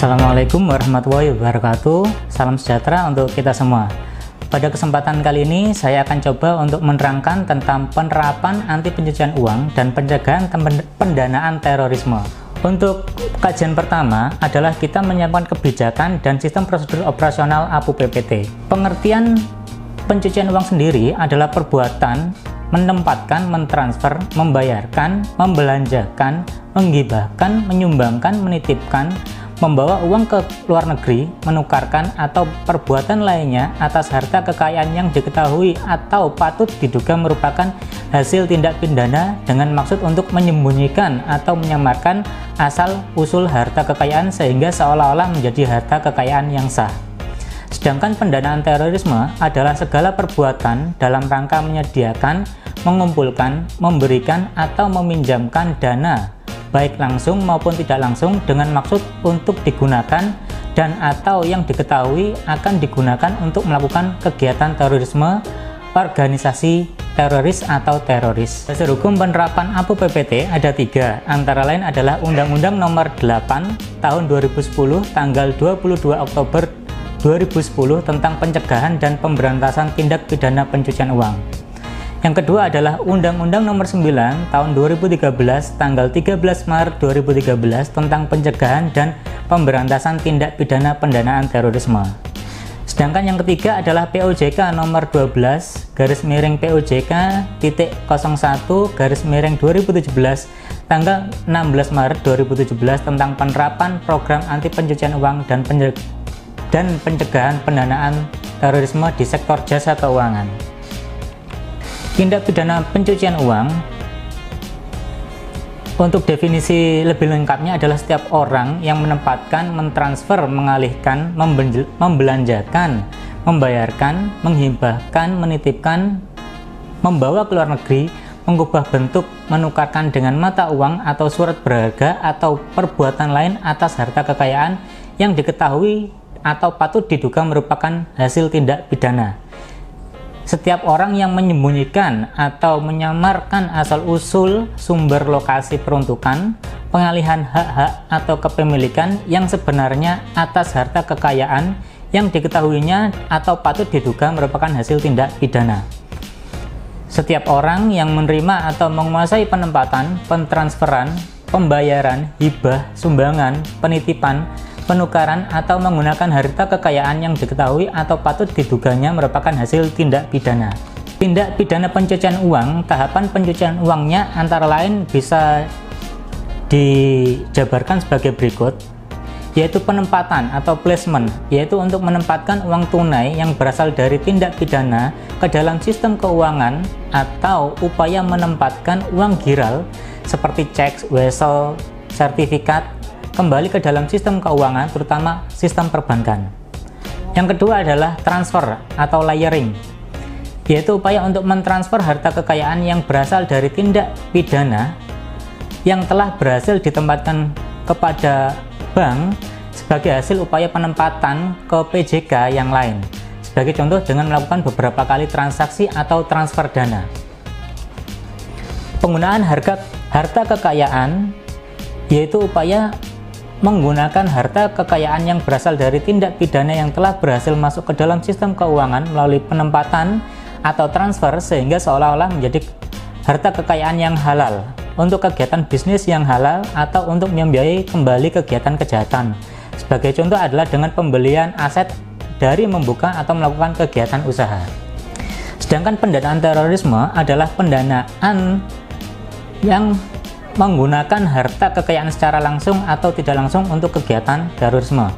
Assalamualaikum warahmatullahi wabarakatuh. Salam sejahtera untuk kita semua. Pada kesempatan kali ini saya akan coba untuk menerangkan tentang penerapan anti pencucian uang dan pencegahan pendanaan terorisme. Untuk kajian pertama adalah kita menyiapkan kebijakan dan sistem prosedur operasional APU PPT. Pengertian pencucian uang sendiri adalah perbuatan menempatkan, mentransfer, membayarkan, membelanjakan, menghibahkan, menyumbangkan, menitipkan, membawa uang ke luar negeri, menukarkan, atau perbuatan lainnya atas harta kekayaan yang diketahui atau patut diduga merupakan hasil tindak pidana dengan maksud untuk menyembunyikan atau menyamarkan asal-usul harta kekayaan sehingga seolah-olah menjadi harta kekayaan yang sah. Sedangkan pendanaan terorisme adalah segala perbuatan dalam rangka menyediakan, mengumpulkan, memberikan, atau meminjamkan dana baik langsung maupun tidak langsung dengan maksud untuk digunakan dan atau yang diketahui akan digunakan untuk melakukan kegiatan terorisme, organisasi teroris atau teroris. Dasar hukum penerapan APU PPT ada 3, antara lain adalah Undang-Undang Nomor 8 Tahun 2010 tanggal 22 Oktober 2010 tentang pencegahan dan pemberantasan tindak pidana pencucian uang. Yang kedua adalah Undang-Undang Nomor 9 Tahun 2013 tanggal 13 Maret 2013 tentang pencegahan dan pemberantasan tindak pidana pendanaan terorisme. Sedangkan yang ketiga adalah POJK Nomor 12 /POJK titik 01 /2017 tanggal 16 Maret 2017 tentang penerapan program anti pencucian uang dan pencegahan pendanaan terorisme di sektor jasa keuangan. Tindak pidana pencucian uang, untuk definisi lebih lengkapnya adalah setiap orang yang menempatkan, mentransfer, mengalihkan, membelanjakan, membayarkan, menghibahkan, menitipkan, membawa ke luar negeri, mengubah bentuk, menukarkan dengan mata uang atau surat berharga atau perbuatan lain atas harta kekayaan yang diketahui atau patut diduga merupakan hasil tindak pidana. Setiap orang yang menyembunyikan atau menyamarkan asal-usul, sumber, lokasi peruntukan, pengalihan hak-hak atau kepemilikan yang sebenarnya atas harta kekayaan yang diketahuinya atau patut diduga merupakan hasil tindak pidana. Setiap orang yang menerima atau menguasai penempatan, pentransferan, pembayaran, hibah, sumbangan, penitipan, penukaran atau menggunakan harta kekayaan yang diketahui atau patut diduganya merupakan hasil tindak pidana. Tindak pidana pencucian uang, tahapan pencucian uangnya antara lain bisa dijabarkan sebagai berikut, yaitu penempatan atau placement, yaitu untuk menempatkan uang tunai yang berasal dari tindak pidana ke dalam sistem keuangan atau upaya menempatkan uang giral seperti cek, wesel, sertifikat kembali ke dalam sistem keuangan, terutama sistem perbankan. Yang kedua adalah transfer atau layering, yaitu upaya untuk mentransfer harta kekayaan yang berasal dari tindak pidana yang telah berhasil ditempatkan kepada bank sebagai hasil upaya penempatan ke PJK yang lain. Sebagai contoh dengan melakukan beberapa kali transaksi atau transfer dana. Penggunaan harta kekayaan, yaitu upaya menggunakan harta kekayaan yang berasal dari tindak pidana yang telah berhasil masuk ke dalam sistem keuangan melalui penempatan atau transfer sehingga seolah-olah menjadi harta kekayaan yang halal untuk kegiatan bisnis yang halal atau untuk membiayai kembali kegiatan kejahatan. Sebagai contoh adalah dengan pembelian aset dari membuka atau melakukan kegiatan usaha. Sedangkan pendanaan terorisme adalah pendanaan yang menggunakan harta kekayaan secara langsung atau tidak langsung untuk kegiatan terorisme.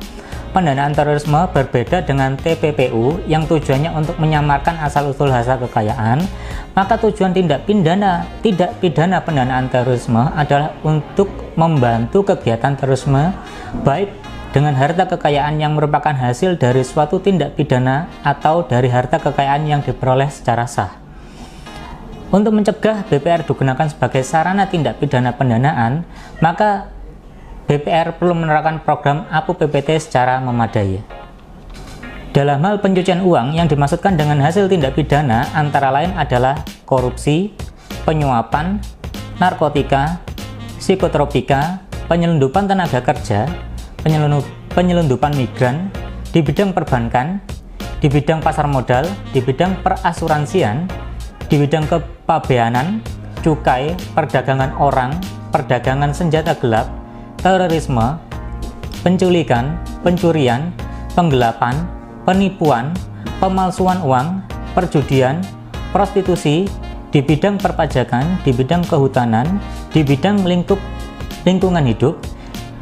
Pendanaan terorisme berbeda dengan TPPU yang tujuannya untuk menyamarkan asal-usul harta kekayaan, maka tujuan tindak pidana pendanaan terorisme adalah untuk membantu kegiatan terorisme baik dengan harta kekayaan yang merupakan hasil dari suatu tindak pidana atau dari harta kekayaan yang diperoleh secara sah. Untuk mencegah BPR digunakan sebagai sarana tindak pidana pendanaan, maka BPR perlu menerapkan program APU PPT secara memadai. Dalam hal pencucian uang, yang dimaksudkan dengan hasil tindak pidana antara lain adalah korupsi, penyuapan, narkotika, psikotropika, penyelundupan tenaga kerja, penyelundupan migran, di bidang perbankan, di bidang pasar modal, di bidang perasuransian, di bidang kepabeanan, cukai, perdagangan orang, perdagangan senjata gelap, terorisme, penculikan, pencurian, penggelapan, penipuan, pemalsuan uang, perjudian, prostitusi, di bidang perpajakan, di bidang kehutanan, di bidang lingkungan hidup,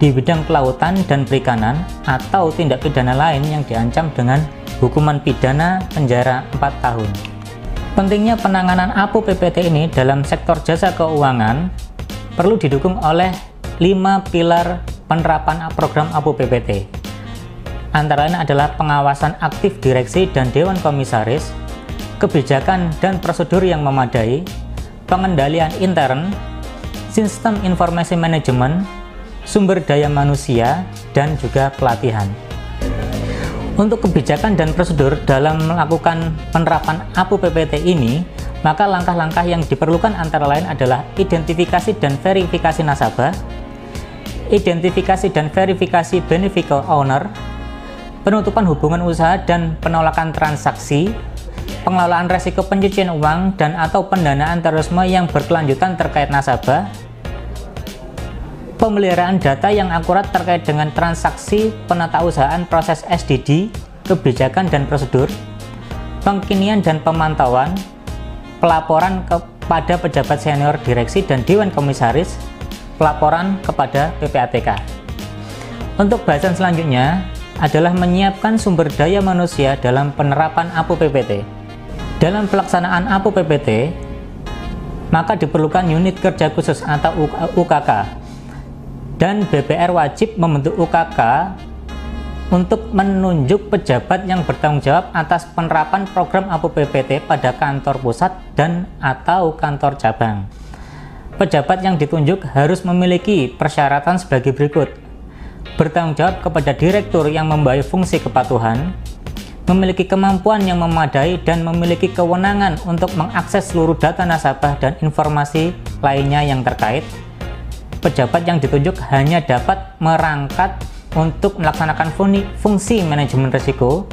di bidang kelautan dan perikanan, atau tindak pidana lain yang diancam dengan hukuman pidana penjara 4 tahun. Pentingnya penanganan APO PPT ini dalam sektor jasa keuangan perlu didukung oleh 5 pilar penerapan program APO PPT. Antara lain adalah pengawasan aktif direksi dan dewan komisaris, kebijakan dan prosedur yang memadai, pengendalian intern, sistem informasi manajemen, sumber daya manusia, dan juga pelatihan. Untuk kebijakan dan prosedur dalam melakukan penerapan APO PPT ini, maka langkah-langkah yang diperlukan antara lain adalah identifikasi dan verifikasi nasabah, identifikasi dan verifikasi beneficial owner, penutupan hubungan usaha dan penolakan transaksi, pengelolaan resiko pencucian uang dan atau pendanaan terorisme yang berkelanjutan terkait nasabah, pemeliharaan data yang akurat terkait dengan transaksi penatausahaan proses SDD, kebijakan dan prosedur, pengkinian dan pemantauan, pelaporan kepada pejabat senior direksi dan dewan komisaris, pelaporan kepada PPATK. Untuk bahasan selanjutnya adalah menyiapkan sumber daya manusia dalam penerapan APO PPT. Dalam pelaksanaan APO PPT, maka diperlukan unit kerja khusus atau UKK. Dan BPR wajib membentuk UKK untuk menunjuk pejabat yang bertanggung jawab atas penerapan program APO PPT pada kantor pusat dan atau kantor cabang. Pejabat yang ditunjuk harus memiliki persyaratan sebagai berikut: bertanggung jawab kepada direktur yang membawahi fungsi kepatuhan, memiliki kemampuan yang memadai dan memiliki kewenangan untuk mengakses seluruh data nasabah dan informasi lainnya yang terkait. Pejabat yang ditunjuk hanya dapat merangkap untuk melaksanakan fungsi manajemen risiko,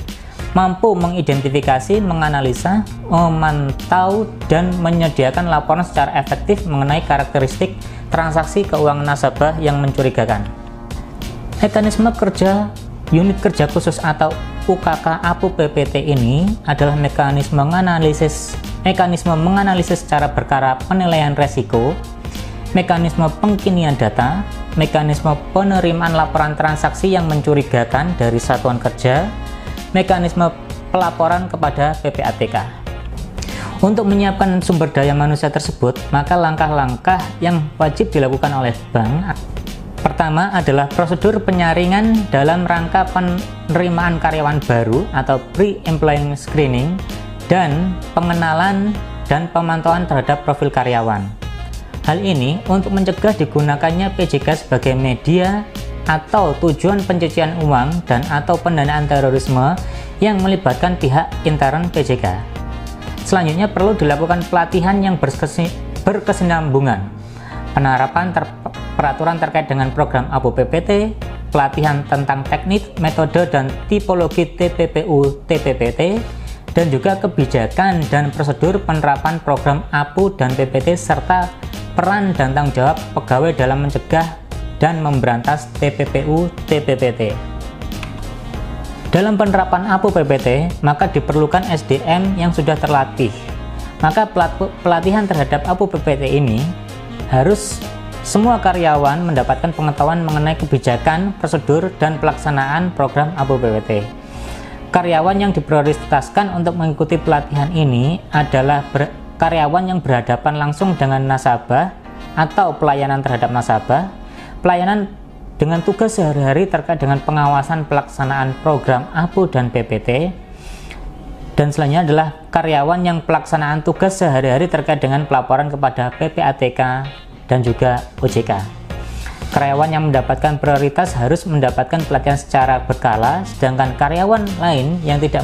mampu mengidentifikasi, menganalisa, memantau, dan menyediakan laporan secara efektif mengenai karakteristik transaksi keuangan nasabah yang mencurigakan. Mekanisme kerja unit kerja khusus atau UKK APO PPT ini adalah mekanisme menganalisis secara berkala penilaian risiko, mekanisme pengkinian data, mekanisme penerimaan laporan transaksi yang mencurigakan dari satuan kerja, mekanisme pelaporan kepada PPATK. Untuk menyiapkan sumber daya manusia tersebut, maka langkah-langkah yang wajib dilakukan oleh bank pertama adalah prosedur penyaringan dalam rangka penerimaan karyawan baru atau pre-employment screening dan pengenalan dan pemantauan terhadap profil karyawan. Hal ini untuk mencegah digunakannya PJK sebagai media atau tujuan pencucian uang dan atau pendanaan terorisme yang melibatkan pihak intern PJK. Selanjutnya perlu dilakukan pelatihan yang berkesinambungan, penerapan peraturan terkait dengan program APO PPT, pelatihan tentang teknik, metode, dan tipologi TPPU TPPT, dan juga kebijakan dan prosedur penerapan program APO dan PPT serta peran dan tanggung jawab pegawai dalam mencegah dan memberantas TPPU TPPT. Dalam penerapan APO PPT, maka diperlukan SDM yang sudah terlatih. Maka pelatihan terhadap APO PPT ini harus semua karyawan mendapatkan pengetahuan mengenai kebijakan, prosedur, dan pelaksanaan program APO PPT. Karyawan yang diprioritaskan untuk mengikuti pelatihan ini adalah karyawan yang berhadapan langsung dengan nasabah atau pelayanan terhadap nasabah, pelayanan dengan tugas sehari-hari terkait dengan pengawasan pelaksanaan program APO dan PPT, dan selanjutnya adalah karyawan yang pelaksanaan tugas sehari-hari terkait dengan pelaporan kepada PPATK dan juga OJK. Karyawan yang mendapatkan prioritas harus mendapatkan pelatihan secara berkala, sedangkan karyawan lain yang tidak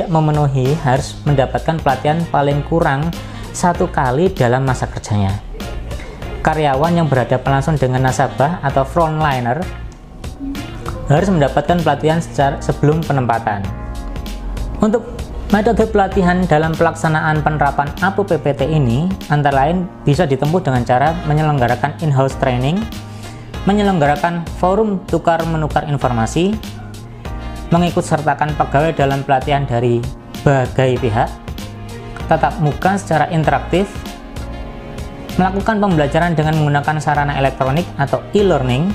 memenuhi harus mendapatkan pelatihan paling kurang 1 kali dalam masa kerjanya. Karyawan yang berhadapan langsung dengan nasabah atau frontliner harus mendapatkan pelatihan sebelum penempatan. Untuk metode pelatihan dalam pelaksanaan penerapan APO PPT ini antara lain bisa ditempuh dengan cara menyelenggarakan in-house training, menyelenggarakan forum tukar-menukar informasi, mengikut sertakan pegawai dalam pelatihan dari berbagai pihak, tatap muka secara interaktif, melakukan pembelajaran dengan menggunakan sarana elektronik atau e-learning,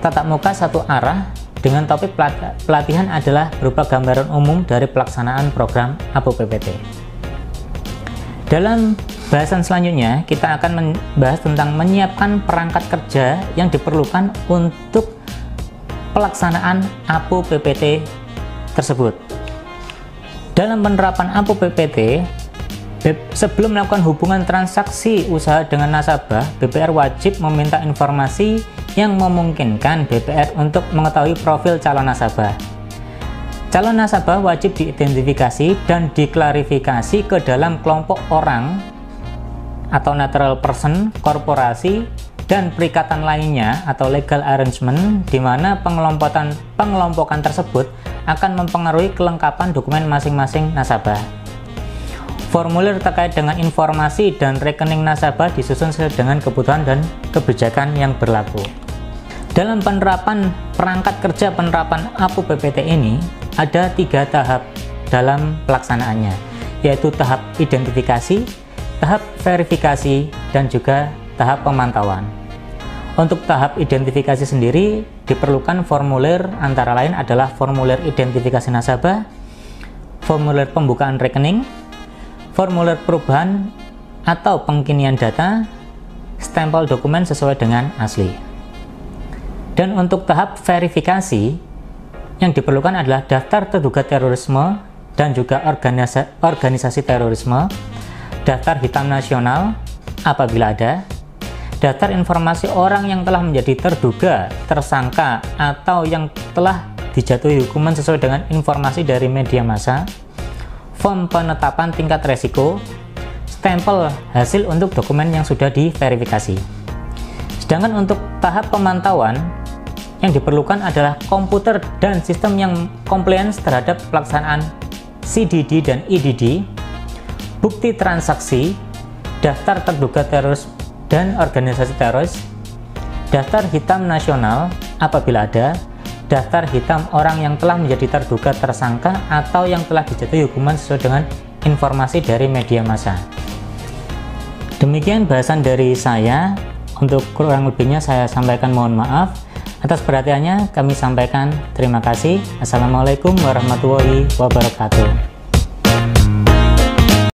tatap muka satu arah dengan topik pelatihan adalah berupa gambaran umum dari pelaksanaan program APO PPT. Dalam bahasan selanjutnya, kita akan membahas tentang menyiapkan perangkat kerja yang diperlukan untuk pelaksanaan APO PPT tersebut. Dalam penerapan APO PPT, sebelum melakukan hubungan transaksi usaha dengan nasabah, BPR wajib meminta informasi yang memungkinkan BPR untuk mengetahui profil calon nasabah. Calon nasabah wajib diidentifikasi dan diklarifikasi ke dalam kelompok orang atau natural person, korporasi, dan perikatan lainnya atau legal arrangement, di mana pengelompokan tersebut akan mempengaruhi kelengkapan dokumen masing-masing nasabah. Formulir terkait dengan informasi dan rekening nasabah disusun sesuai dengan kebutuhan dan kebijakan yang berlaku. Dalam penerapan perangkat kerja penerapan APO PPT ini, ada 3 tahap dalam pelaksanaannya, yaitu tahap identifikasi, tahap verifikasi, dan juga tahap pemantauan. Untuk tahap identifikasi sendiri, diperlukan formulir antara lain adalah formulir identifikasi nasabah, formulir pembukaan rekening, formulir perubahan atau pengkinian data, stempel dokumen sesuai dengan asli. Dan untuk tahap verifikasi, yang diperlukan adalah daftar terduga terorisme dan juga organisasi terorisme, daftar hitam nasional apabila ada, daftar informasi orang yang telah menjadi terduga, tersangka, atau yang telah dijatuhi hukuman sesuai dengan informasi dari media massa, form penetapan tingkat resiko, stempel hasil untuk dokumen yang sudah diverifikasi. Sedangkan untuk tahap pemantauan, yang diperlukan adalah komputer dan sistem yang compliance terhadap pelaksanaan CDD dan EDD, bukti transaksi, daftar terduga teroris dan organisasi teroris, daftar hitam nasional apabila ada, daftar hitam orang yang telah menjadi terduga tersangka atau yang telah dijatuhi hukuman sesuai dengan informasi dari media massa. Demikian bahasan dari saya. Untuk kurang lebihnya saya sampaikan mohon maaf. Atas perhatiannya kami sampaikan terima kasih. Assalamualaikum warahmatullahi wabarakatuh.